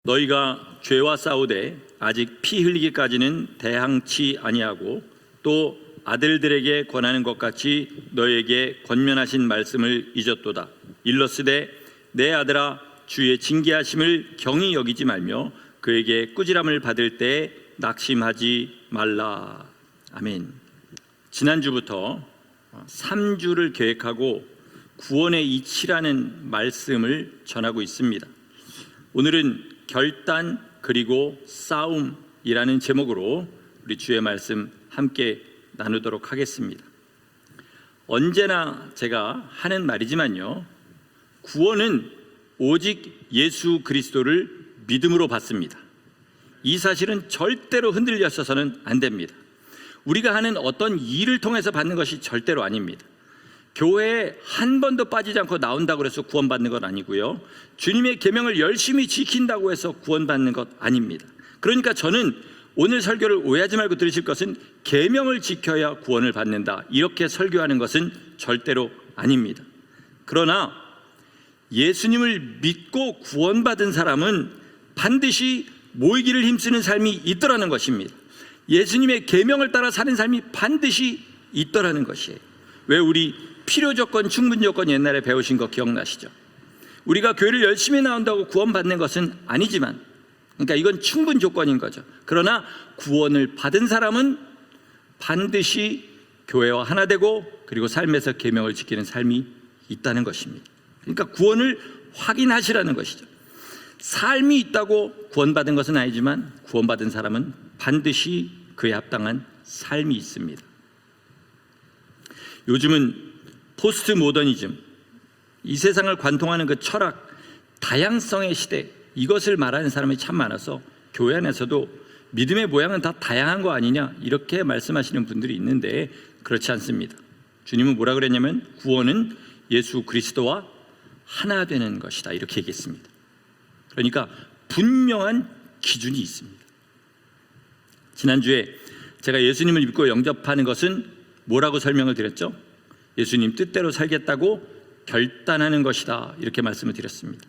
너희가 죄와 싸우되 아직 피 흘리기까지는 대항치 아니하고 또 아들들에게 권하는 것 같이 너희에게 권면하신 말씀을 잊었도다. 일러스되 내 아들아 주의 징계하심을 경히 여기지 말며 그에게 꾸지람을 받을 때 낙심하지 말라. 아멘. 지난주부터 3주를 계획하고 구원의 이치라는 말씀을 전하고 있습니다. 오늘은 결단 그리고 싸움이라는 제목으로 우리 주의 말씀 함께 나누도록 하겠습니다. 언제나 제가 하는 말이지만요, 구원은 오직 예수 그리스도를 믿음으로 받습니다. 이 사실은 절대로 흔들려서는 안 됩니다. 우리가 하는 어떤 일을 통해서 받는 것이 절대로 아닙니다. 교회에 한 번도 빠지지 않고 나온다고 해서 구원받는 건 아니고요, 주님의 계명을 열심히 지킨다고 해서 구원받는 것 아닙니다. 그러니까 저는 오늘 설교를 오해하지 말고 들으실 것은 계명을 지켜야 구원을 받는다, 이렇게 설교하는 것은 절대로 아닙니다. 그러나 예수님을 믿고 구원받은 사람은 반드시 모이기를 힘쓰는 삶이 있더라는 것입니다. 예수님의 계명을 따라 사는 삶이 반드시 있더라는 것이에요. 왜 우리 필요 조건, 충분 조건 옛날에 배우신 거 기억나시죠? 우리가 교회를 열심히 나온다고 구원받는 것은 아니지만, 그러니까 이건 충분 조건인 거죠. 그러나 구원을 받은 사람은 반드시 교회와 하나 되고 그리고 삶에서 계명을 지키는 삶이 있다는 것입니다. 그러니까 구원을 확인하시라는 것이죠. 삶이 있다고 구원받은 것은 아니지만 구원받은 사람은 반드시 그에 합당한 삶이 있습니다. 요즘은 포스트 모더니즘, 이 세상을 관통하는 그 철학, 다양성의 시대, 이것을 말하는 사람이 참 많아서 교회 안에서도 믿음의 모양은 다 다양한 거 아니냐, 이렇게 말씀하시는 분들이 있는데 그렇지 않습니다. 주님은 뭐라 그랬냐면 구원은 예수 그리스도와 하나 되는 것이다, 이렇게 얘기했습니다. 그러니까 분명한 기준이 있습니다. 지난주에 제가 예수님을 믿고 영접하는 것은 뭐라고 설명을 드렸죠? 예수님 뜻대로 살겠다고 결단하는 것이다, 이렇게 말씀을 드렸습니다.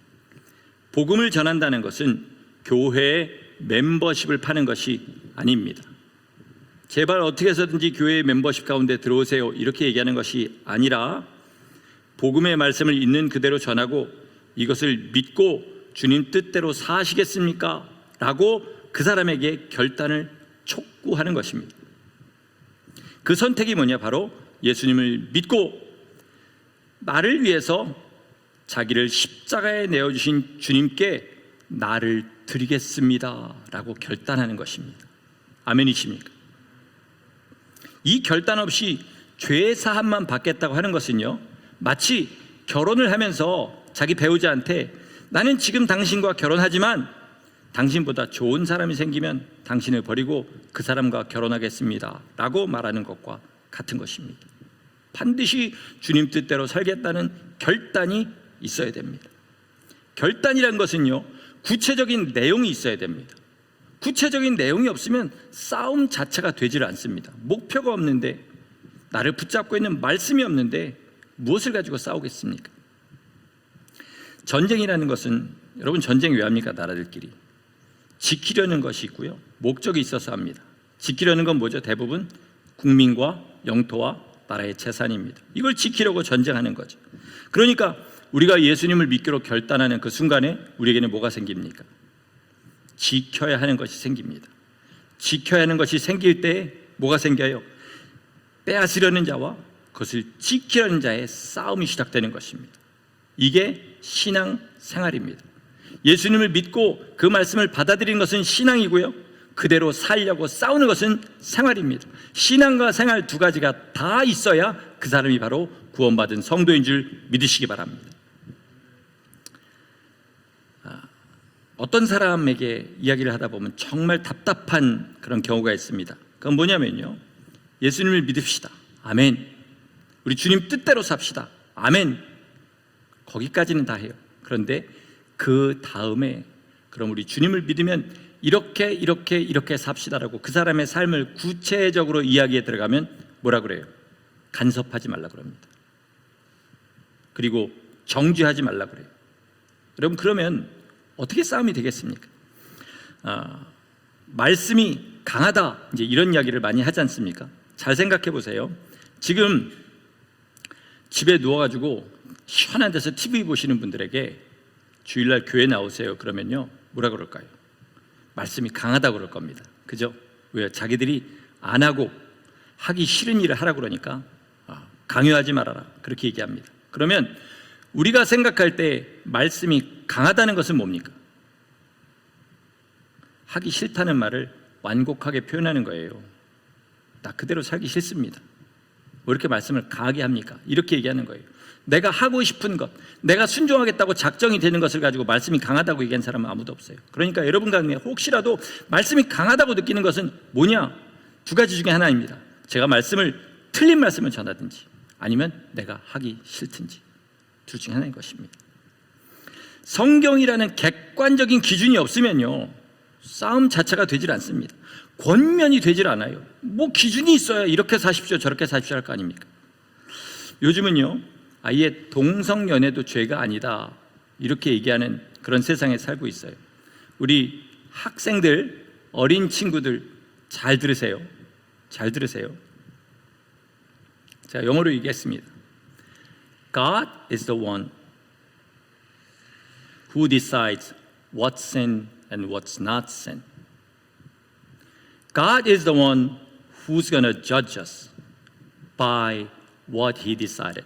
복음을 전한다는 것은 교회의 멤버십을 파는 것이 아닙니다. 제발 어떻게 해서든지 교회의 멤버십 가운데 들어오세요, 이렇게 얘기하는 것이 아니라 복음의 말씀을 있는 그대로 전하고 이것을 믿고 주님 뜻대로 사시겠습니까? 라고 그 사람에게 결단을 촉구하는 것입니다. 그 선택이 뭐냐? 바로 예수님을 믿고 나를 위해서 자기를 십자가에 내어주신 주님께 나를 드리겠습니다 라고 결단하는 것입니다. 아멘이십니까? 이 결단 없이 죄 사함만 받겠다고 하는 것은요, 마치 결혼을 하면서 자기 배우자한테 나는 지금 당신과 결혼하지만 당신보다 좋은 사람이 생기면 당신을 버리고 그 사람과 결혼하겠습니다 라고 말하는 것과 같은 것입니다. 반드시 주님 뜻대로 살겠다는 결단이 있어야 됩니다. 결단이란 것은요, 구체적인 내용이 있어야 됩니다. 구체적인 내용이 없으면 싸움 자체가 되질 않습니다. 목표가 없는데, 나를 붙잡고 있는 말씀이 없는데 무엇을 가지고 싸우겠습니까? 전쟁이라는 것은, 여러분 전쟁 왜 합니까? 나라들끼리 지키려는 것이 있고요, 목적이 있어서 합니다. 지키려는 건 뭐죠? 대부분 국민과 영토와 나라의 재산입니다. 이걸 지키려고 전쟁하는 거죠. 그러니까 우리가 예수님을 믿기로 결단하는 그 순간에 우리에게는 뭐가 생깁니까? 지켜야 하는 것이 생깁니다. 지켜야 하는 것이 생길 때 뭐가 생겨요? 빼앗으려는 자와 그것을 지키려는 자의 싸움이 시작되는 것입니다. 이게 신앙 생활입니다. 예수님을 믿고 그 말씀을 받아들이는 것은 신앙이고요, 그대로 살려고 싸우는 것은 생활입니다. 신앙과 생활 두 가지가 다 있어야 그 사람이 바로 구원받은 성도인 줄 믿으시기 바랍니다. 어떤 사람에게 이야기를 하다 보면 정말 답답한 그런 경우가 있습니다. 그건 뭐냐면요, 예수님을 믿읍시다, 아멘. 우리 주님 뜻대로 삽시다, 아멘. 거기까지는 다 해요. 그런데 그 다음에 그럼 우리 주님을 믿으면 이렇게 삽시다라고 그 사람의 삶을 구체적으로 이야기에 들어가면 뭐라 그래요? 간섭하지 말라 그럽니다. 그리고 정죄하지 말라 그래요. 여러분, 그러면 어떻게 싸움이 되겠습니까? 말씀이 강하다, 이제 이런 이야기를 많이 하지 않습니까? 잘 생각해 보세요. 지금 집에 누워가지고 시원한 데서 TV 보시는 분들에게 주일날 교회 나오세요 그러면요, 뭐라 그럴까요? 말씀이 강하다고 그럴 겁니다. 그죠? 왜? 자기들이 안 하고 하기 싫은 일을 하라고 그러니까 강요하지 말아라, 그렇게 얘기합니다. 그러면 우리가 생각할 때 말씀이 강하다는 것은 뭡니까? 하기 싫다는 말을 완곡하게 표현하는 거예요. 나 그대로 살기 싫습니다. 왜 이렇게 말씀을 강하게 합니까? 이렇게 얘기하는 거예요. 내가 하고 싶은 것, 내가 순종하겠다고 작정이 되는 것을 가지고 말씀이 강하다고 얘기한 사람은 아무도 없어요. 그러니까 여러분 가운데 혹시라도 말씀이 강하다고 느끼는 것은 뭐냐? 두 가지 중에 하나입니다. 제가 틀린 말씀을 전하든지, 아니면 내가 하기 싫든지, 둘 중에 하나인 것입니다. 성경이라는 객관적인 기준이 없으면요, 싸움 자체가 되질 않습니다. 권면이 되질 않아요. 뭐 기준이 있어야 이렇게 사십시오 저렇게 사십시오 할 거 아닙니까? 요즘은요, 아예 동성연애도 죄가 아니다, 이렇게 얘기하는 그런 세상에 살고 있어요. 우리 학생들, 어린 친구들 잘 들으세요. 잘 들으세요. 제가 영어로 얘기했습니다. God is the one who decides what's sin and what's not sin. God is the one who's going to judge us by what He decided.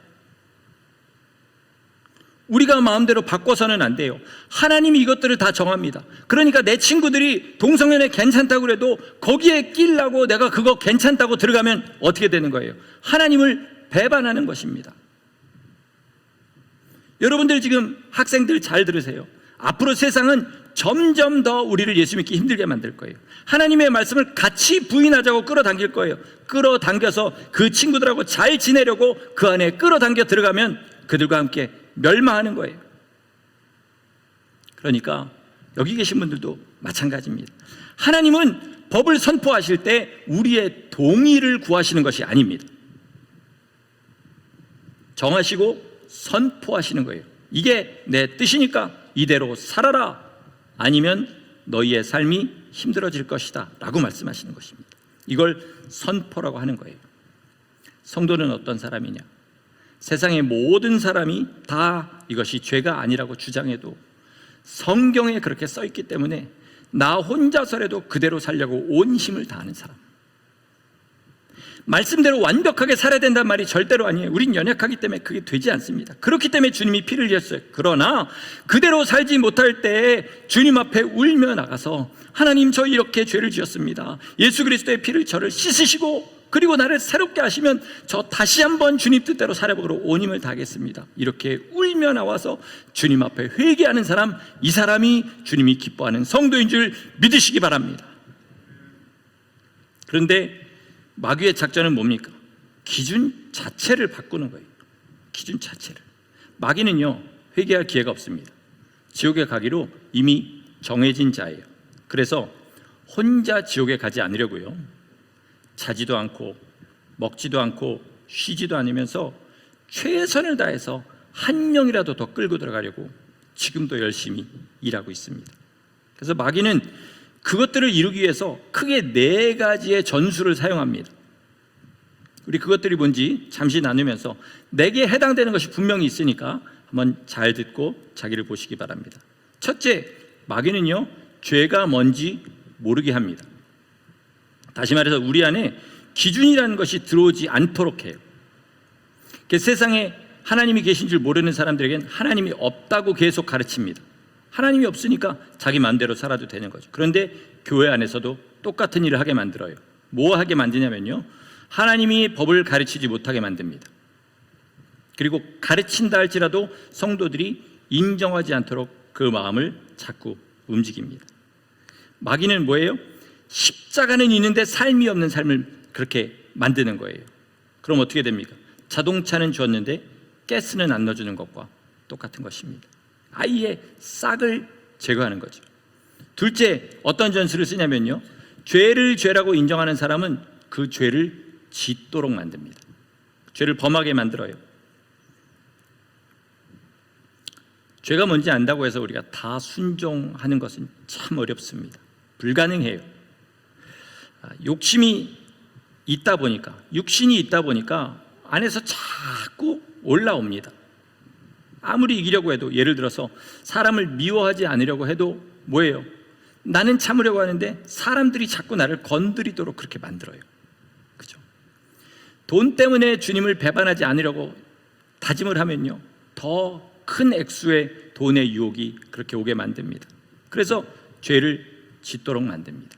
우리가 마음대로 바꿔서는 안 돼요. 하나님이 이것들을 다 정합니다. 그러니까 내 친구들이 동성연애 괜찮다고 그래도 거기에 끼려고 내가 그거 괜찮다고 들어가면 어떻게 되는 거예요? 하나님을 배반하는 것입니다. 여러분들 지금 학생들 잘 들으세요. 앞으로 세상은 점점 더 우리를 예수 믿기 힘들게 만들 거예요. 하나님의 말씀을 같이 부인하자고 끌어당길 거예요. 끌어당겨서 그 친구들하고 잘 지내려고 그 안에 끌어당겨 들어가면 그들과 함께 멸망하는 거예요. 그러니까 여기 계신 분들도 마찬가지입니다. 하나님은 법을 선포하실 때 우리의 동의를 구하시는 것이 아닙니다. 정하시고 선포하시는 거예요. 이게 내 뜻이니까 이대로 살아라, 아니면 너희의 삶이 힘들어질 것이다 라고 말씀하시는 것입니다. 이걸 선포라고 하는 거예요. 성도는 어떤 사람이냐? 세상의 모든 사람이 다 이것이 죄가 아니라고 주장해도 성경에 그렇게 써 있기 때문에 나 혼자서라도 그대로 살려고 온 힘을 다하는 사람, 말씀대로 완벽하게 살아야 된다는 말이 절대로 아니에요. 우린 연약하기 때문에 그게 되지 않습니다. 그렇기 때문에 주님이 피를 흘렸어요. 그러나 그대로 살지 못할 때 주님 앞에 울며 나가서 하나님, 저 이렇게 죄를 지었습니다. 예수 그리스도의 피를 저를 씻으시고 그리고 나를 새롭게 하시면 저 다시 한번 주님 뜻대로 살아보도록 온 힘을 다하겠습니다. 이렇게 울며 나와서 주님 앞에 회개하는 사람, 이 사람이 주님이 기뻐하는 성도인 줄 믿으시기 바랍니다. 그런데 마귀의 작전은 뭡니까? 기준 자체를 바꾸는 거예요. 기준 자체를. 마귀는요, 회개할 기회가 없습니다. 지옥에 가기로 이미 정해진 자예요. 그래서 혼자 지옥에 가지 않으려고요, 자지도 않고 먹지도 않고 쉬지도 않으면서 최선을 다해서 한 명이라도 더 끌고 들어가려고 지금도 열심히 일하고 있습니다. 그래서 마귀는 그것들을 이루기 위해서 크게 4가지의 전술을 사용합니다. 우리 그것들이 뭔지 잠시 나누면서 내게 해당되는 것이 분명히 있으니까 한번 잘 듣고 자기를 보시기 바랍니다. 첫째, 마귀는요, 죄가 뭔지 모르게 합니다. 다시 말해서 우리 안에 기준이라는 것이 들어오지 않도록 해요. 세상에 하나님이 계신 줄 모르는 사람들에겐 하나님이 없다고 계속 가르칩니다. 하나님이 없으니까 자기 마음대로 살아도 되는 거죠. 그런데 교회 안에서도 똑같은 일을 하게 만들어요. 뭐 하게 만드냐면요, 하나님이 법을 가르치지 못하게 만듭니다. 그리고 가르친다 할지라도 성도들이 인정하지 않도록 그 마음을 자꾸 움직입니다. 마귀는 뭐예요? 십자가는 있는데 삶이 없는 삶을 그렇게 만드는 거예요. 그럼 어떻게 됩니까? 자동차는 줬는데 가스는 안 넣어주는 것과 똑같은 것입니다. 아예 싹을 제거하는 거죠. 둘째, 어떤 전술을 쓰냐면요, 죄를 죄라고 인정하는 사람은 그 죄를 짓도록 만듭니다. 죄를 범하게 만들어요. 죄가 뭔지 안다고 해서 우리가 다 순종하는 것은 참 어렵습니다. 불가능해요. 욕심이 있다 보니까, 육신이 있다 보니까 안에서 자꾸 올라옵니다. 아무리 이기려고 해도, 예를 들어서 사람을 미워하지 않으려고 해도 뭐예요? 나는 참으려고 하는데 사람들이 자꾸 나를 건드리도록 그렇게 만들어요. 그죠? 돈 때문에 주님을 배반하지 않으려고 다짐을 하면요, 더 큰 액수의 돈의 유혹이 그렇게 오게 만듭니다. 그래서 죄를 짓도록 만듭니다.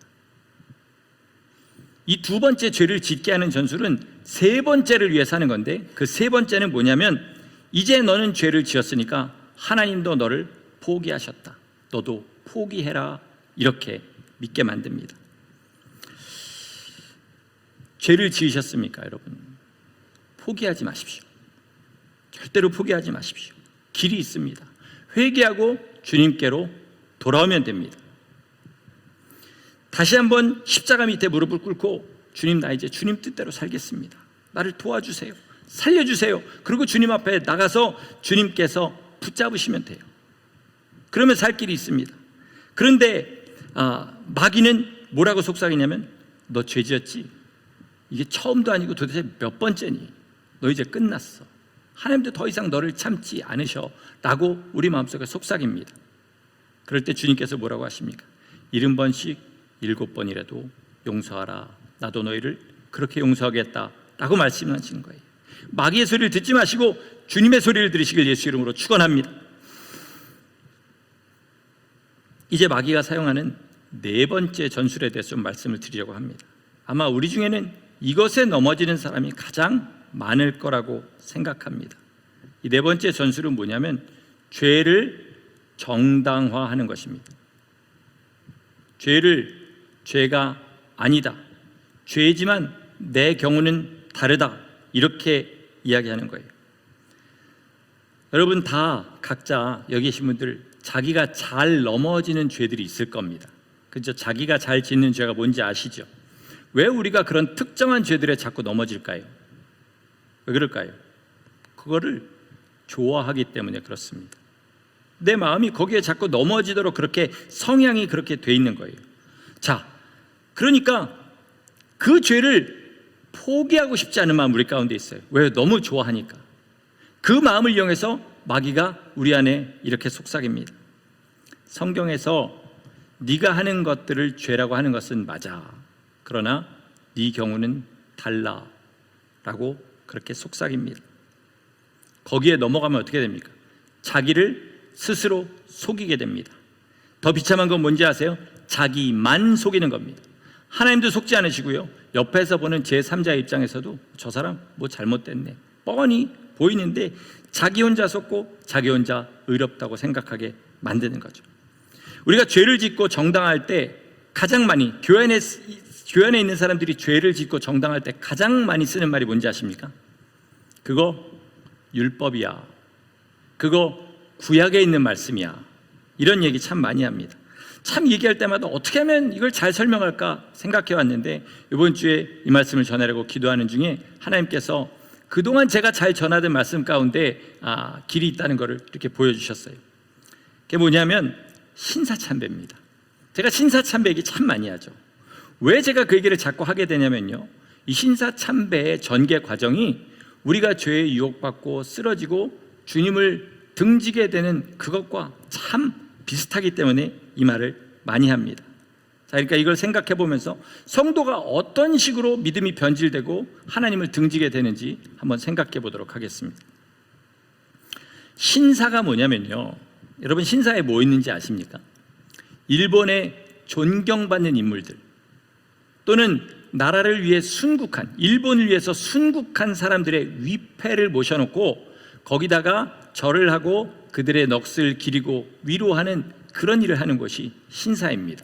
이 두 번째 죄를 짓게 하는 전술은 세 번째를 위해서 하는 건데, 그 세 번째는 뭐냐면, 이제 너는 죄를 지었으니까 하나님도 너를 포기하셨다, 너도 포기해라, 이렇게 믿게 만듭니다. 죄를 지으셨습니까, 여러분? 포기하지 마십시오. 절대로 포기하지 마십시오. 길이 있습니다. 회개하고 주님께로 돌아오면 됩니다. 다시 한번 십자가 밑에 무릎을 꿇고, 주님, 나 이제 주님 뜻대로 살겠습니다. 나를 도와주세요. 살려주세요. 그리고 주님 앞에 나가서 주님께서 붙잡으시면 돼요. 그러면 살 길이 있습니다. 그런데 마귀는 뭐라고 속삭이냐면, 너 죄 지었지? 이게 처음도 아니고 도대체 몇 번째니? 너 이제 끝났어. 하나님도 더 이상 너를 참지 않으셔, 라고 우리 마음속에 속삭입니다. 그럴 때 주님께서 뭐라고 하십니까? 70번씩 7번이라도 용서하라, 나도 너희를 그렇게 용서하겠다, 라고 말씀하시는 거예요. 마귀의 소리를 듣지 마시고 주님의 소리를 들으시길 예수 이름으로 축원합니다. 이제 마귀가 사용하는 네 번째 전술에 대해서 좀 말씀을 드리려고 합니다. 아마 우리 중에는 이것에 넘어지는 사람이 가장 많을 거라고 생각합니다. 이 네 번째 전술은 뭐냐면, 죄를 정당화하는 것입니다. 죄가 아니다, 죄지만 내 경우는 다르다, 이렇게 이야기하는 거예요. 여러분 다 각자 여기 계신 분들 자기가 잘 넘어지는 죄들이 있을 겁니다. 그렇죠? 자기가 잘 짓는 죄가 뭔지 아시죠? 왜 우리가 그런 특정한 죄들에 자꾸 넘어질까요? 왜 그럴까요? 그거를 좋아하기 때문에 그렇습니다. 내 마음이 거기에 자꾸 넘어지도록 그렇게 성향이 그렇게 돼 있는 거예요. 자, 그러니까 그 죄를 포기하고 싶지 않은 마음 우리 가운데 있어요. 왜? 너무 좋아하니까. 그 마음을 이용해서 마귀가 우리 안에 이렇게 속삭입니다. 성경에서 네가 하는 것들을 죄라고 하는 것은 맞아, 그러나 네 경우는 달라, 라고 그렇게 속삭입니다. 거기에 넘어가면 어떻게 됩니까? 자기를 스스로 속이게 됩니다. 더 비참한 건 뭔지 아세요? 자기만 속이는 겁니다. 하나님도 속지 않으시고요, 옆에서 보는 제3자의 입장에서도 저 사람 뭐 잘못됐네, 뻔히 보이는데 자기 혼자 속고 자기 혼자 의롭다고 생각하게 만드는 거죠. 우리가 죄를 짓고 정당할 때 가장 많이, 교회 안에 있는 사람들이 죄를 짓고 정당할 때 가장 많이 쓰는 말이 뭔지 아십니까? 그거 율법이야, 그거 구약에 있는 말씀이야, 이런 얘기 참 많이 합니다. 참 얘기할 때마다 어떻게 하면 이걸 잘 설명할까 생각해 왔는데, 이번 주에 이 말씀을 전하려고 기도하는 중에 하나님께서 그동안 제가 잘 전하던 말씀 가운데 길이 있다는 것을 이렇게 보여주셨어요. 그게 뭐냐면 신사참배입니다. 제가 신사참배 얘기 참 많이 하죠. 왜 제가 그 얘기를 자꾸 하게 되냐면요, 이 신사참배의 전개 과정이 우리가 죄에 유혹받고 쓰러지고 주님을 등지게 되는 그것과 참 비슷하기 때문에 이 말을 많이 합니다. 자, 그러니까 이걸 생각해 보면서 성도가 어떤 식으로 믿음이 변질되고 하나님을 등지게 되는지 한번 생각해 보도록 하겠습니다. 신사가 뭐냐면요, 여러분 신사에 뭐 있는지 아십니까? 일본의 존경받는 인물들, 또는 나라를 위해 순국한, 일본을 위해서 순국한 사람들의 위패를 모셔놓고 거기다가 절을 하고 그들의 넋을 기리고 위로하는 그런 일을 하는 것이 신사입니다.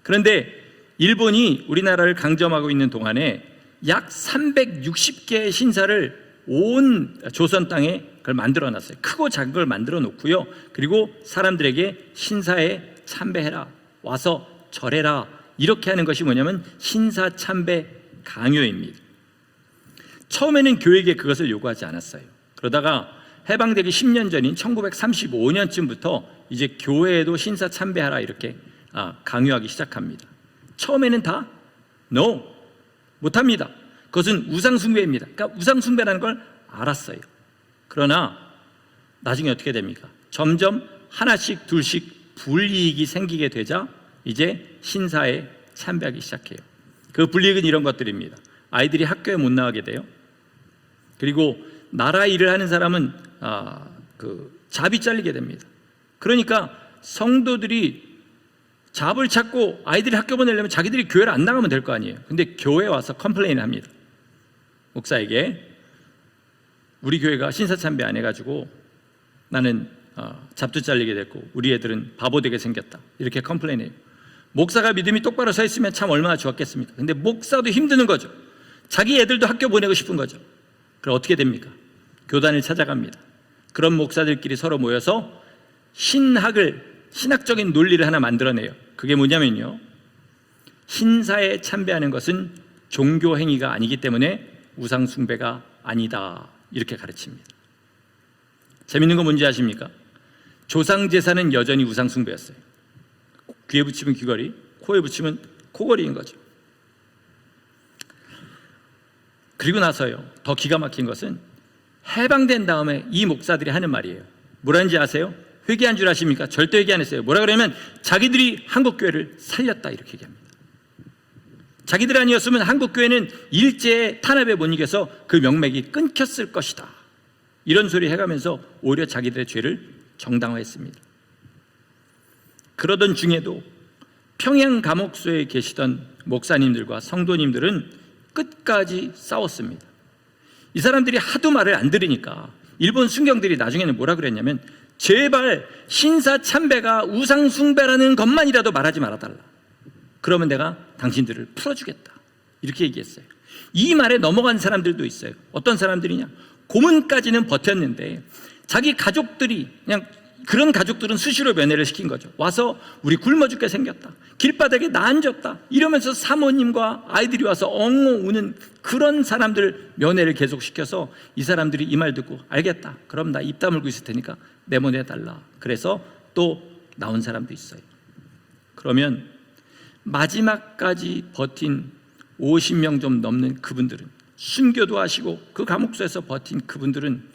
그런데 일본이 우리나라를 강점하고 있는 동안에 약 360개의 신사를 온 조선 땅에 그걸 만들어 놨어요. 크고 작은 걸 만들어 놓고요, 그리고 사람들에게 신사에 참배해라, 와서 절해라, 이렇게 하는 것이 뭐냐면 신사 참배 강요입니다. 처음에는 교회에게 그것을 요구하지 않았어요. 그러다가 해방되기 10년 전인 1935년쯤부터 이제 교회에도 신사 참배하라, 이렇게 강요하기 시작합니다. 처음에는 다 No, 못합니다. 그것은 우상숭배입니다. 그러니까 우상숭배라는 걸 알았어요. 그러나 나중에 어떻게 됩니까? 점점 하나씩 둘씩 불이익이 생기게 되자 이제 신사에 참배하기 시작해요. 그 불이익은 이런 것들입니다. 아이들이 학교에 못 나가게 돼요. 그리고 나라 일을 하는 사람은 잡이 잘리게 됩니다. 그러니까 성도들이 잡을 찾고 아이들이 학교 보내려면 자기들이 교회를 안 나가면 될 거 아니에요. 근데 교회에 와서 컴플레인 합니다. 목사에게 우리 교회가 신사참배 안 해가지고 나는 잡도 잘리게 됐고 우리 애들은 바보 되게 생겼다, 이렇게 컴플레인해요. 목사가 믿음이 똑바로 서 있으면 참 얼마나 좋았겠습니까? 근데 목사도 힘드는 거죠. 자기 애들도 학교 보내고 싶은 거죠. 그럼 어떻게 됩니까? 교단을 찾아갑니다. 그런 목사들끼리 서로 모여서 신학적인 논리를 하나 만들어내요. 그게 뭐냐면요, 신사에 참배하는 것은 종교 행위가 아니기 때문에 우상 숭배가 아니다, 이렇게 가르칩니다. 재밌는 거 뭔지 아십니까? 조상 제사는 여전히 우상 숭배였어요. 귀에 붙이면 귀걸이, 코에 붙이면 코걸이인 거죠. 그리고 나서요, 더 기가 막힌 것은 해방된 다음에 이 목사들이 하는 말이에요. 뭐라는지 아세요? 회개한 줄 아십니까? 절대 회개 안 했어요. 뭐라 그러면 자기들이 한국교회를 살렸다, 이렇게 얘기합니다. 자기들 아니었으면 한국교회는 일제의 탄압에 못 이겨서 그 명맥이 끊겼을 것이다, 이런 소리 해가면서 오히려 자기들의 죄를 정당화했습니다. 그러던 중에도 평양 감옥소에 계시던 목사님들과 성도님들은 끝까지 싸웠습니다. 이 사람들이 하도 말을 안 들으니까 일본 순경들이 나중에는 뭐라 그랬냐면, 제발 신사 참배가 우상 숭배라는 것만이라도 말하지 말아달라. 그러면 내가 당신들을 풀어주겠다, 이렇게 얘기했어요. 이 말에 넘어간 사람들도 있어요. 어떤 사람들이냐, 고문까지는 버텼는데 자기 가족들이, 그냥 그런 가족들은 수시로 면회를 시킨 거죠. 와서 우리 굶어 죽게 생겼다, 길바닥에 나 앉았다, 이러면서 사모님과 아이들이 와서 엉엉 우는 그런 사람들 면회를 계속 시켜서 이 사람들이 이 말 듣고 알겠다, 그럼 나 입 다물고 있을 테니까 내보내달라, 그래서 또 나온 사람도 있어요. 그러면 마지막까지 버틴 50명 좀 넘는 그분들은, 순교도 하시고 그 감옥소에서 버틴 그분들은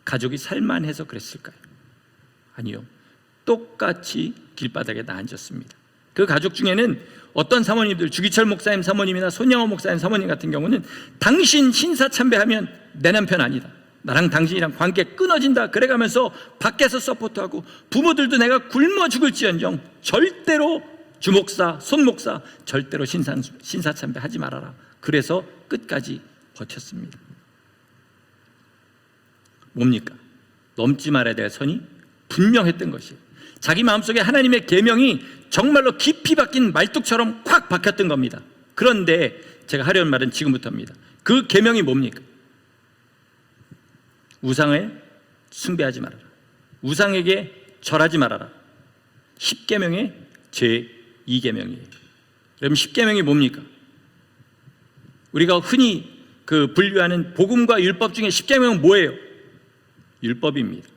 가족이 살만해서 그랬을까요? 아니요. 똑같이 길바닥에 나 앉았습니다. 그 가족 중에는 어떤 사모님들, 주기철 목사님 사모님이나 손양호 목사님 사모님 같은 경우는 당신 신사 참배하면 내 남편 아니다, 나랑 당신이랑 관계 끊어진다, 그래가면서 밖에서 서포트하고, 부모들도 내가 굶어 죽을지언정 절대로 주목사, 손목사 절대로 신사 참배 하지 말아라, 그래서 끝까지 버텼습니다. 뭡니까? 넘지 말아야 될 선이 분명했던 것이에요. 자기 마음속에 하나님의 계명이 정말로 깊이 박힌 말뚝처럼 콱 박혔던 겁니다. 그런데 제가 하려는 말은 지금부터입니다. 그 계명이 뭡니까? 우상을 숭배하지 말아라, 우상에게 절하지 말아라. 10계명의 제2계명이에요. 그럼 10계명이 뭡니까? 우리가 흔히 분류하는 복음과 율법 중에 10계명은 뭐예요? 율법입니다.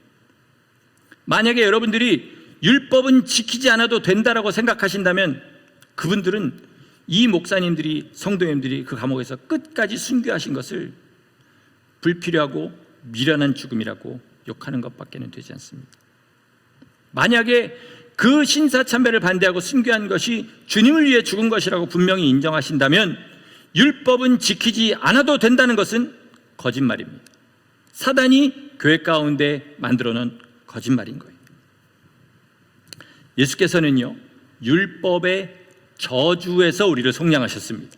만약에 여러분들이 율법은 지키지 않아도 된다라고 생각하신다면 그분들은 이 목사님들이, 성도님들이 그 감옥에서 끝까지 순교하신 것을 불필요하고 미련한 죽음이라고 욕하는 것밖에는 되지 않습니다. 만약에 그 신사참배를 반대하고 순교한 것이 주님을 위해 죽은 것이라고 분명히 인정하신다면 율법은 지키지 않아도 된다는 것은 거짓말입니다. 사단이 교회 가운데 만들어 놓은 거짓말인 거예요. 예수께서는요, 율법의 저주에서 우리를 속량하셨습니다.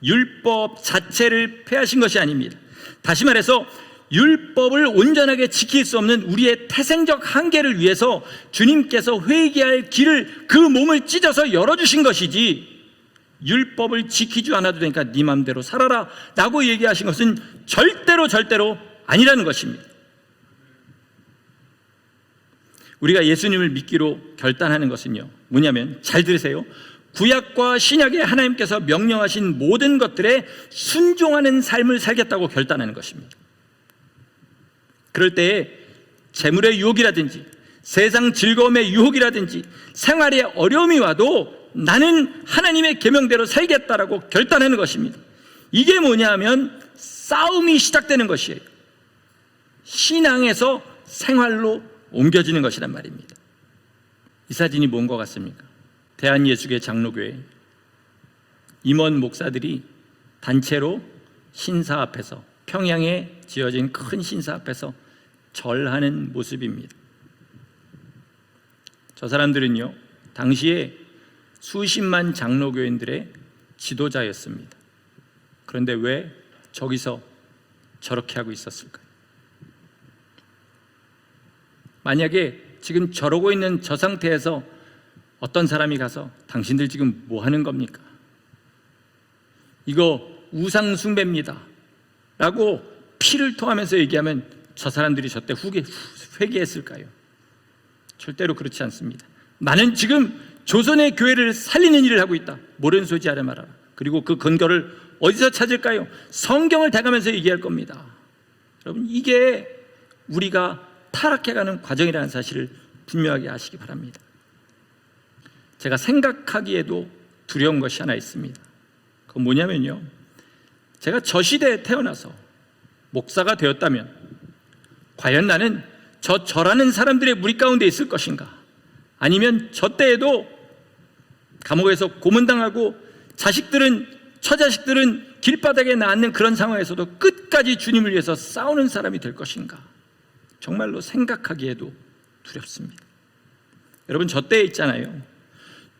율법 자체를 폐하신 것이 아닙니다. 다시 말해서 율법을 온전하게 지킬 수 없는 우리의 태생적 한계를 위해서 주님께서 회개할 길을, 그 몸을 찢어서 열어주신 것이지, 율법을 지키지 않아도 되니까 네 맘대로 살아라 라고 얘기하신 것은 절대로 아니라는 것입니다. 우리가 예수님을 믿기로 결단하는 것은요, 뭐냐면, 잘 들으세요, 구약과 신약의 하나님께서 명령하신 모든 것들에 순종하는 삶을 살겠다고 결단하는 것입니다. 그럴 때에 재물의 유혹이라든지 세상 즐거움의 유혹이라든지 생활의 어려움이 와도 나는 하나님의 계명대로 살겠다라고 결단하는 것입니다. 이게 뭐냐 하면 싸움이 시작되는 것이에요. 신앙에서 생활로 옮겨지는 것이란 말입니다. 이 사진이 뭔 것 같습니까? 대한예수교 장로교회 임원 목사들이 단체로 신사 앞에서, 평양에 지어진 큰 신사 앞에서 절하는 모습입니다. 저 사람들은요, 당시에 수십만 장로교인들의 지도자였습니다. 그런데 왜 저기서 저렇게 하고 있었을까요? 만약에 지금 저러고 있는 저 상태에서 어떤 사람이 가서 당신들 지금 뭐 하는 겁니까? 이거 우상 숭배입니다 라고 피를 토하면서 얘기하면 저 사람들이 저때 회개했을까요? 절대로 그렇지 않습니다. 나는 지금 조선의 교회를 살리는 일을 하고 있다. 모르는 소지 하려 말아라. 그리고 그 근거를 어디서 찾을까요? 성경을 대가면서 얘기할 겁니다. 여러분, 이게 우리가 타락해가는 과정이라는 사실을 분명하게 아시기 바랍니다. 제가 생각하기에도 두려운 것이 하나 있습니다. 그건 뭐냐면요, 제가 저 시대에 태어나서 목사가 되었다면 과연 나는 저라는 사람들의 무리 가운데 있을 것인가? 아니면 저 때에도 감옥에서 고문당하고 처자식들은 길바닥에 낳는 그런 상황에서도 끝까지 주님을 위해서 싸우는 사람이 될 것인가? 정말로 생각하기에도 두렵습니다. 여러분, 저 때에 있잖아요,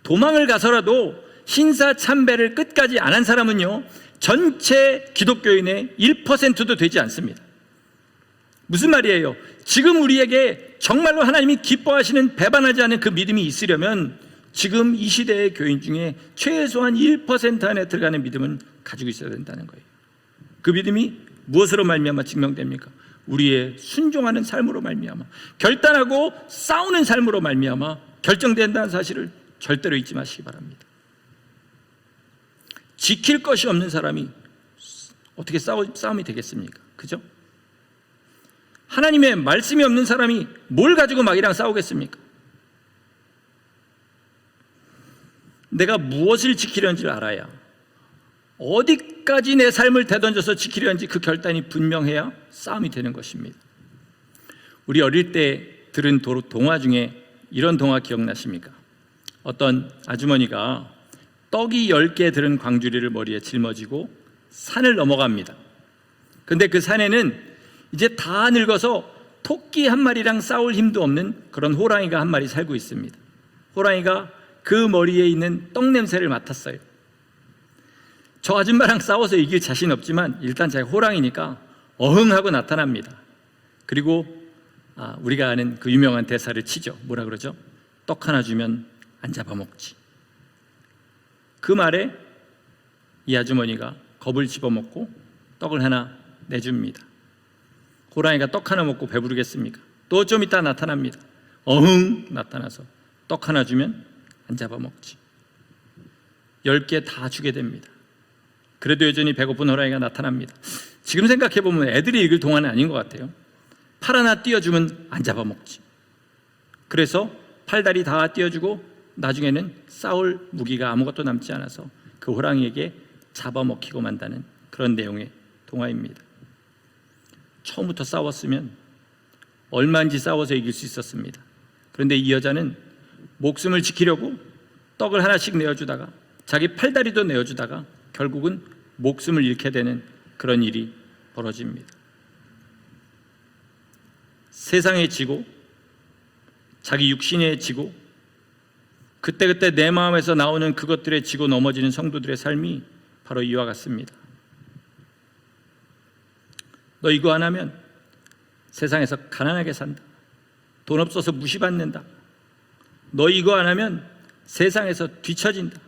도망을 가서라도 신사참배를 끝까지 안 한 사람은요, 전체 기독교인의 1%도 되지 않습니다. 무슨 말이에요? 지금 우리에게 정말로 하나님이 기뻐하시는, 배반하지 않는 그 믿음이 있으려면 지금 이 시대의 교인 중에 최소한 1% 안에 들어가는 믿음은 가지고 있어야 된다는 거예요. 그 믿음이 무엇으로 말미암아 증명됩니까? 우리의 순종하는 삶으로 말미암아, 결단하고 싸우는 삶으로 말미암아 결정된다는 사실을 절대로 잊지 마시기 바랍니다. 지킬 것이 없는 사람이 어떻게 싸움이 되겠습니까? 그죠? 하나님의 말씀이 없는 사람이 뭘 가지고 마귀랑 싸우겠습니까? 내가 무엇을 지키려는지를 알아야, 어디까지 내 삶을 되던져서 지키려는지 그 결단이 분명해야 싸움이 되는 것입니다. 우리 어릴 때 들은 동화 중에 이런 동화 기억나십니까? 어떤 아주머니가 떡이 10개 들은 광주리를 머리에 짊어지고 산을 넘어갑니다. 근데 그 산에는 이제 다 늙어서 토끼 한 마리랑 싸울 힘도 없는 그런 호랑이가 한 마리 살고 있습니다. 호랑이가 그 머리에 있는 떡 냄새를 맡았어요. 저 아줌마랑 싸워서 이길 자신 없지만 일단 자기 호랑이니까 어흥하고 나타납니다. 그리고 우리가 아는 그 유명한 대사를 치죠. 뭐라 그러죠? 떡 하나 주면 안 잡아먹지. 그 말에 이 아주머니가 겁을 집어먹고 떡을 하나 내줍니다. 호랑이가 떡 하나 먹고 배부르겠습니까? 또 좀 이따 나타납니다. 어흥 나타나서 떡 하나 주면 안 잡아먹지. 10개 다 주게 됩니다. 그래도 여전히 배고픈 호랑이가 나타납니다. 지금 생각해보면 애들이 읽을 동화는 아닌 것 같아요. 팔 하나 띄워주면 안 잡아먹지. 그래서 팔다리 다 띄워주고 나중에는 싸울 무기가 아무것도 남지 않아서 그 호랑이에게 잡아먹히고 만다는 그런 내용의 동화입니다. 처음부터 싸웠으면 얼마인지 싸워서 이길 수 있었습니다. 그런데 이 여자는 목숨을 지키려고 떡을 하나씩 내어주다가 자기 팔다리도 내어주다가 결국은 목숨을 잃게 되는 그런 일이 벌어집니다. 세상에 지고 자기 육신에 지고 그때그때 내 마음에서 나오는 그것들에 지고 넘어지는 성도들의 삶이 바로 이와 같습니다. 너 이거 안 하면 세상에서 가난하게 산다. 돈 없어서 무시받는다. 너 이거 안 하면 세상에서 뒤처진다.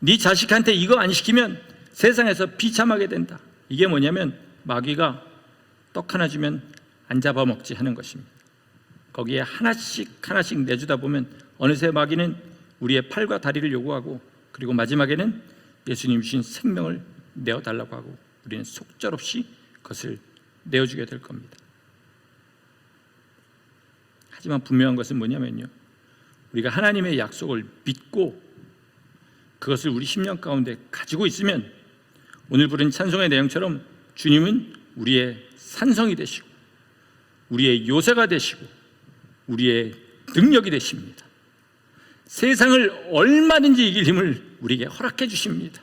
네 자식한테 이거 안 시키면 세상에서 비참하게 된다. 이게 뭐냐면 마귀가 떡 하나 주면 안 잡아먹지 하는 것입니다. 거기에 하나씩 내주다 보면 어느새 마귀는 우리의 팔과 다리를 요구하고 그리고 마지막에는 예수님 주신 생명을 내어달라고 하고 우리는 속절없이 그것을 내어주게 될 겁니다. 하지만 분명한 것은 뭐냐면요, 우리가 하나님의 약속을 믿고 그것을 우리 심령 가운데 가지고 있으면 오늘 부른 찬송의 내용처럼 주님은 우리의 산성이 되시고 우리의 요새가 되시고 우리의 능력이 되십니다. 세상을 얼마든지 이길 힘을 우리에게 허락해 주십니다.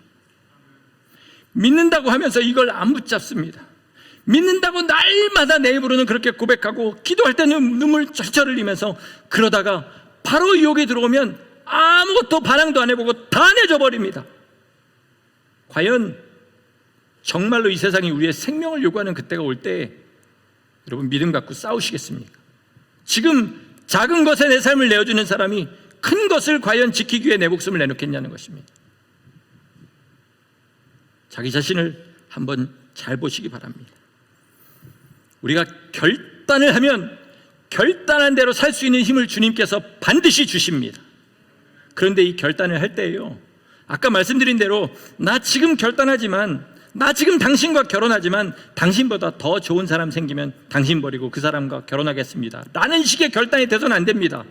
믿는다고 하면서 이걸 안 붙잡습니다. 믿는다고 날마다 내 입으로는 그렇게 고백하고 기도할 때는 눈물 철철 흘리면서 그러다가 바로 유혹이 들어오면 아무것도 반항도 안 해보고 다 내줘버립니다. 과연 정말로 이 세상이 우리의 생명을 요구하는 그때가 올 때 여러분 믿음 갖고 싸우시겠습니까? 지금 작은 것에 내 삶을 내어주는 사람이 큰 것을 과연 지키기 위해 내 목숨을 내놓겠냐는 것입니다. 자기 자신을 한번 잘 보시기 바랍니다. 우리가 결단을 하면 결단한 대로 살 수 있는 힘을 주님께서 반드시 주십니다. 그런데 이 결단을 할 때요, 아까 말씀드린 대로 나 지금 결단하지만, 나 지금 당신과 결혼하지만 당신보다 더 좋은 사람 생기면 당신 버리고 그 사람과 결혼하겠습니다 라는 식의 결단이 돼서는 안 됩니다.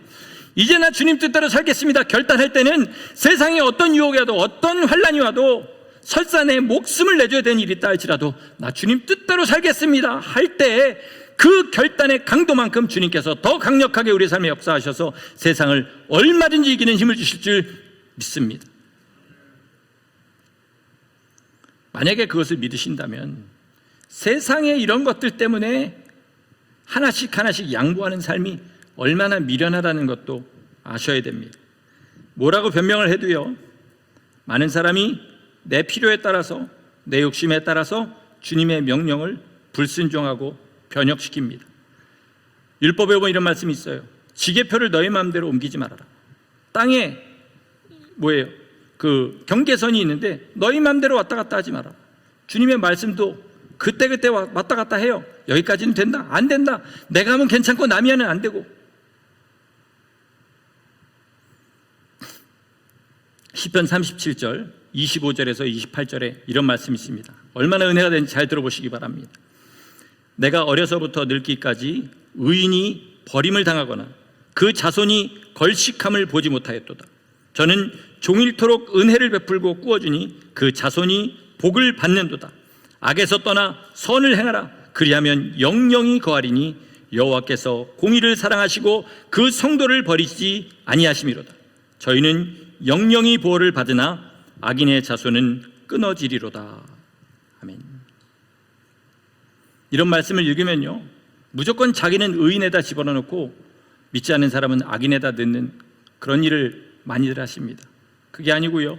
이제 나 주님 뜻대로 살겠습니다 결단할 때는 세상에 어떤 유혹이 와도 어떤 환난이 와도 설사 내 목숨을 내줘야 되는 일이 있다 할지라도 나 주님 뜻대로 살겠습니다 할 때 그 결단의 강도만큼 주님께서 더 강력하게 우리 삶에 역사하셔서 세상을 얼마든지 이기는 힘을 주실 줄 믿습니다. 만약에 그것을 믿으신다면 세상의 이런 것들 때문에 하나씩 하나씩 양보하는 삶이 얼마나 미련하다는 것도 아셔야 됩니다. 뭐라고 변명을 해도요, 많은 사람이 내 필요에 따라서, 내 욕심에 따라서 주님의 명령을 불순종하고 변혁시킵니다. 율법에 보면 이런 말씀이 있어요. 지게표를 너희 마음대로 옮기지 말아라. 땅에 뭐예요? 그 경계선이 있는데 너희 마음대로 왔다 갔다 하지 마라. 주님의 말씀도 그때그때 왔다 갔다 해요. 여기까지는 된다, 안 된다. 내가 하면 괜찮고 남이 하면 안 되고. 시편 37절 25절에서 28절에 이런 말씀이 있습니다. 얼마나 은혜가 되는지 잘 들어보시기 바랍니다. 내가 어려서부터 늙기까지 의인이 버림을 당하거나 그 자손이 걸식함을 보지 못하였도다. 저는 종일토록 은혜를 베풀고 꾸어주니 그 자손이 복을 받는도다. 악에서 떠나 선을 행하라. 그리하면 영영이 거하리니 여호와께서 공의를 사랑하시고 그 성도를 버리지 아니하심이로다. 저희는 영영이 보호를 받으나 악인의 자손은 끊어지리로다. 아멘. 이런 말씀을 읽으면요, 무조건 자기는 의인에다 집어넣고 믿지 않는 사람은 악인에다 넣는 그런 일을 많이들 하십니다. 그게 아니고요,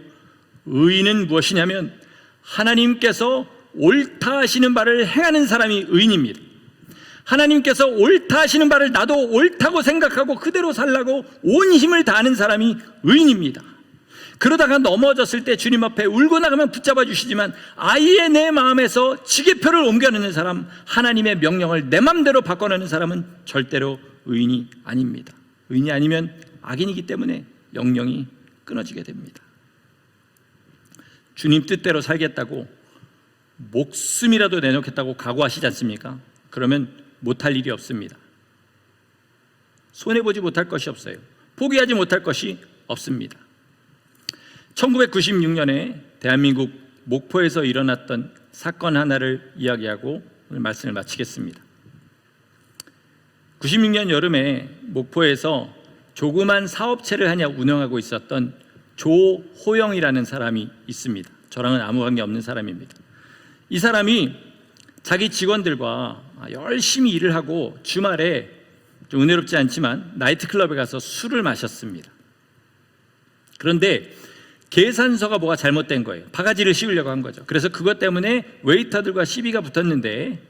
의인은 무엇이냐면 하나님께서 옳다 하시는 바를 행하는 사람이 의인입니다. 하나님께서 옳다 하시는 바를 나도 옳다고 생각하고 그대로 살라고 온 힘을 다하는 사람이 의인입니다. 그러다가 넘어졌을 때 주님 앞에 울고 나가면 붙잡아 주시지만 아예 내 마음에서 지게표를 옮겨내는 사람, 하나님의 명령을 내 마음대로 바꿔내는 사람은 절대로 의인이 아닙니다. 의인이 아니면 악인이기 때문에 영영이 끊어지게 됩니다. 주님 뜻대로 살겠다고 목숨이라도 내놓겠다고 각오하시지 않습니까? 그러면 못할 일이 없습니다. 손해보지 못할 것이 없어요. 포기하지 못할 것이 없습니다. 1996년에 대한민국 목포에서 일어났던 사건 하나를 이야기하고 오늘 말씀을 마치겠습니다. 96년 여름에 목포에서 조그만 사업체를 하나 운영하고 있었던 조호영이라는 사람이 있습니다. 저랑은 아무 관계 없는 사람입니다. 이 사람이 자기 직원들과 열심히 일을 하고 주말에 좀 은혜롭지 않지만 나이트클럽에 가서 술을 마셨습니다. 그런데 계산서가 뭐가 잘못된 거예요. 바가지를 씌우려고 한 거죠. 그래서 그것 때문에 웨이터들과 시비가 붙었는데,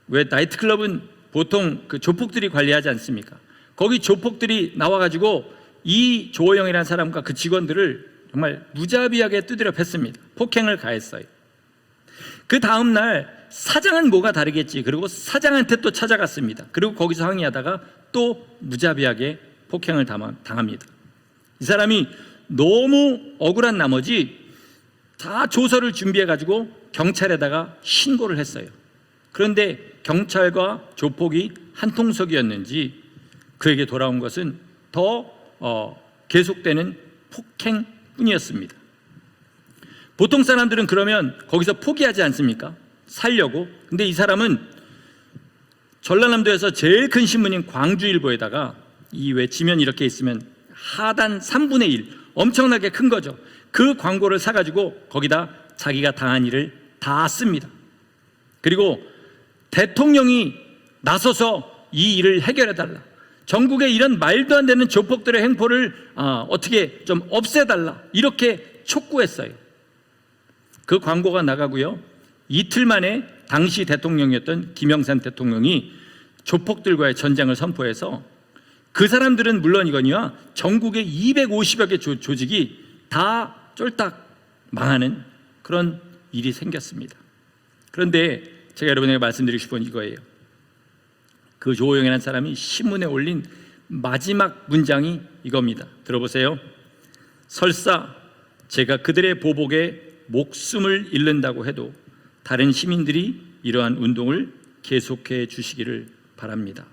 왜 나이트클럽은 보통 그 조폭들이 관리하지 않습니까? 거기 조폭들이 나와가지고 이 조호영이라는 사람과 그 직원들을 정말 무자비하게 두드려 팼습니다. 폭행을 가했어요. 그 다음날 사장은 뭐가 다르겠지. 그리고 사장한테 또 찾아갔습니다. 그리고 거기서 항의하다가 또 무자비하게 폭행을 당합니다. 이 사람이 너무 억울한 나머지 다 조서를 준비해가지고 경찰에다가 신고를 했어요. 그런데 경찰과 조폭이 한 통속이었는지 그에게 돌아온 것은 더 계속되는 폭행뿐이었습니다. 보통 사람들은 그러면 거기서 포기하지 않습니까? 살려고. 근데 이 사람은 전라남도에서 제일 큰 신문인 광주일보에다가 이 왜 지면 이렇게 있으면 하단 3분의 1 엄청나게 큰 거죠. 그 광고를 사가지고 거기다 자기가 당한 일을 다 씁니다. 그리고 대통령이 나서서 이 일을 해결해달라, 전국의 이런 말도 안 되는 조폭들의 행포를 어떻게 좀 없애달라, 이렇게 촉구했어요. 그 광고가 나가고요, 이틀 만에 당시 대통령이었던 김영삼 대통령이 조폭들과의 전쟁을 선포해서 그 사람들은 물론이거니와 전국의 250여 개 조직이 다 쫄딱 망하는 그런 일이 생겼습니다. 그런데 제가 여러분에게 말씀드리고 싶은 이거예요. 그 조호영이라는 사람이 신문에 올린 마지막 문장이 이겁니다. 들어보세요. 설사 제가 그들의 보복에 목숨을 잃는다고 해도 다른 시민들이 이러한 운동을 계속해 주시기를 바랍니다.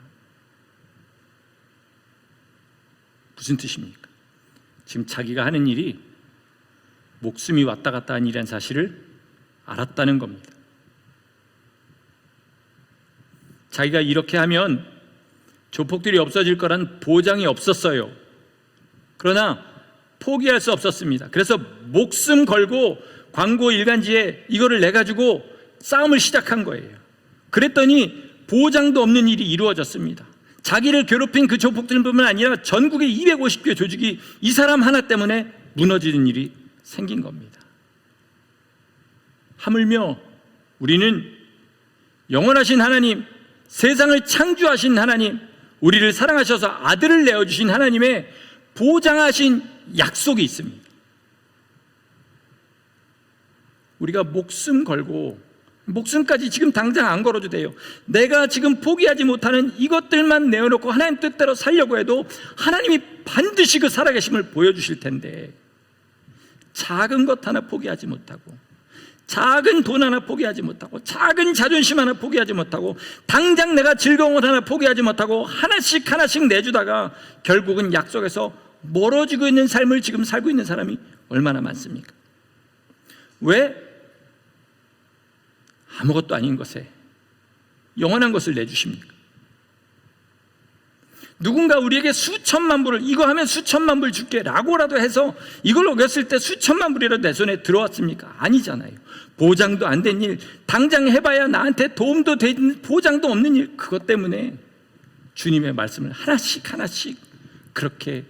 무슨 뜻입니까? 지금 자기가 하는 일이 목숨이 왔다 갔다 하는 일이라는 사실을 알았다는 겁니다. 자기가 이렇게 하면 조폭들이 없어질 거란 보장이 없었어요. 그러나 포기할 수 없었습니다. 그래서 목숨 걸고 광고 일간지에 이거를 내가지고 싸움을 시작한 거예요. 그랬더니 보장도 없는 일이 이루어졌습니다. 자기를 괴롭힌 그 조폭들뿐만 아니라 전국의 250개 조직이 이 사람 하나 때문에 무너지는 일이 생긴 겁니다. 하물며 우리는 영원하신 하나님, 세상을 창조하신 하나님, 우리를 사랑하셔서 아들을 내어주신 하나님의 보장하신 약속이 있습니다. 우리가 목숨 걸고, 목숨까지 지금 당장 안 걸어도 돼요. 내가 지금 포기하지 못하는 이것들만 내어놓고 하나님 뜻대로 살려고 해도 하나님이 반드시 그 살아계심을 보여주실 텐데, 작은 것 하나 포기하지 못하고, 작은 돈 하나 포기하지 못하고, 작은 자존심 하나 포기하지 못하고, 당장 내가 즐거운 것 하나 포기하지 못하고 하나씩 하나씩 내주다가 결국은 약속에서 멀어지고 있는 삶을 지금 살고 있는 사람이 얼마나 많습니까? 왜? 아무것도 아닌 것에 영원한 것을 내주십니까? 누군가 우리에게 수천만 불을, 이거 하면 수천만 불 줄게 라고라도 해서 이걸 어겼을 때 수천만 불이라도 내 손에 들어왔습니까? 아니잖아요. 보장도 안 된 일, 당장 해봐야 나한테 도움도 되는 보장도 없는 일, 그것 때문에 주님의 말씀을 하나씩 하나씩 그렇게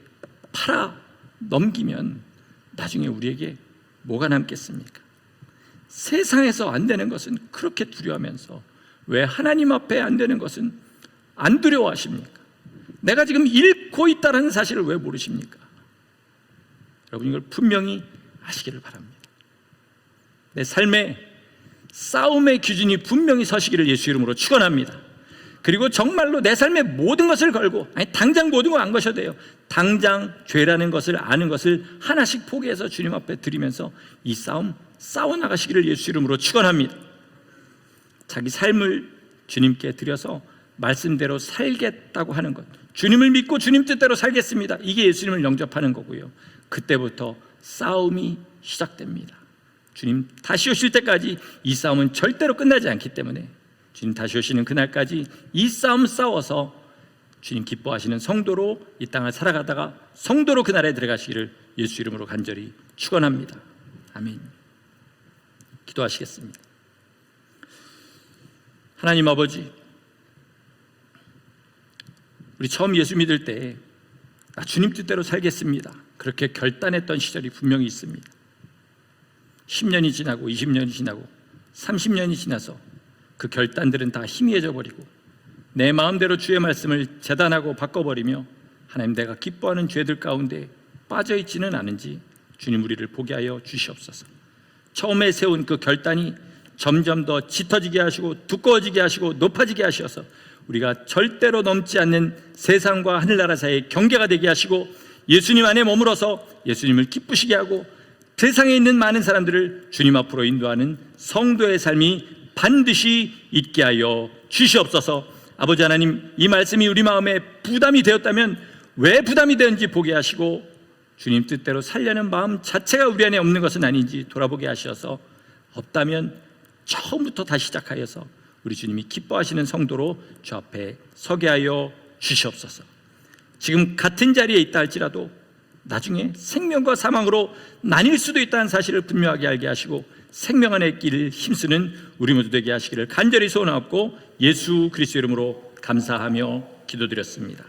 팔아 넘기면 나중에 우리에게 뭐가 남겠습니까? 세상에서 안 되는 것은 그렇게 두려워하면서 왜 하나님 앞에 안 되는 것은 안 두려워하십니까? 내가 지금 잃고 있다는 사실을 왜 모르십니까? 여러분, 이걸 분명히 아시기를 바랍니다. 내 삶에 싸움의 기준이 분명히 서시기를 예수 이름으로 축원합니다. 그리고 정말로 내 삶의 모든 것을 걸고, 아니 당장 모든 거 안 거셔도 돼요. 당장 죄라는 것을 아는 것을 하나씩 포기해서 주님 앞에 드리면서 이 싸움 싸워나가시기를 예수 이름으로 축원합니다. 자기 삶을 주님께 드려서 말씀대로 살겠다고 하는 것, 주님을 믿고 주님 뜻대로 살겠습니다, 이게 예수님을 영접하는 거고요. 그때부터 싸움이 시작됩니다. 주님 다시 오실 때까지 이 싸움은 절대로 끝나지 않기 때문에 주님 다시 오시는 그날까지 이 싸움 싸워서 주님 기뻐하시는 성도로 이 땅을 살아가다가 성도로 그날에 들어가시기를 예수 이름으로 간절히 축원합니다. 아멘. 기도하시겠습니다. 하나님 아버지, 우리 처음 예수 믿을 때 나 주님 뜻대로 살겠습니다, 그렇게 결단했던 시절이 분명히 있습니다. 10년이 지나고 20년이 지나고 30년이 지나서 그 결단들은 다 희미해져 버리고 내 마음대로 주의 말씀을 재단하고 바꿔버리며 하나님, 내가 기뻐하는 죄들 가운데 빠져있지는 않은지 주님 우리를 보게 하여 주시옵소서. 처음에 세운 그 결단이 점점 더 짙어지게 하시고 두꺼워지게 하시고 높아지게 하셔서 우리가 절대로 넘지 않는 세상과 하늘나라 사이의 경계가 되게 하시고 예수님 안에 머물어서 예수님을 기쁘시게 하고 세상에 있는 많은 사람들을 주님 앞으로 인도하는 성도의 삶이 반드시 있게 하여 주시옵소서. 아버지 하나님, 이 말씀이 우리 마음에 부담이 되었다면 왜 부담이 되었는지 보게 하시고 주님 뜻대로 살려는 마음 자체가 우리 안에 없는 것은 아닌지 돌아보게 하셔서 없다면 처음부터 다시 시작하여서 우리 주님이 기뻐하시는 성도로 주 앞에 서게 하여 주시옵소서. 지금 같은 자리에 있다 할지라도 나중에 생명과 사망으로 나뉠 수도 있다는 사실을 분명하게 알게 하시고 생명 안의 길을 힘쓰는 우리 모두 되게 하시기를 간절히 소원하옵고 예수 그리스도 이름으로 감사하며 기도드렸습니다.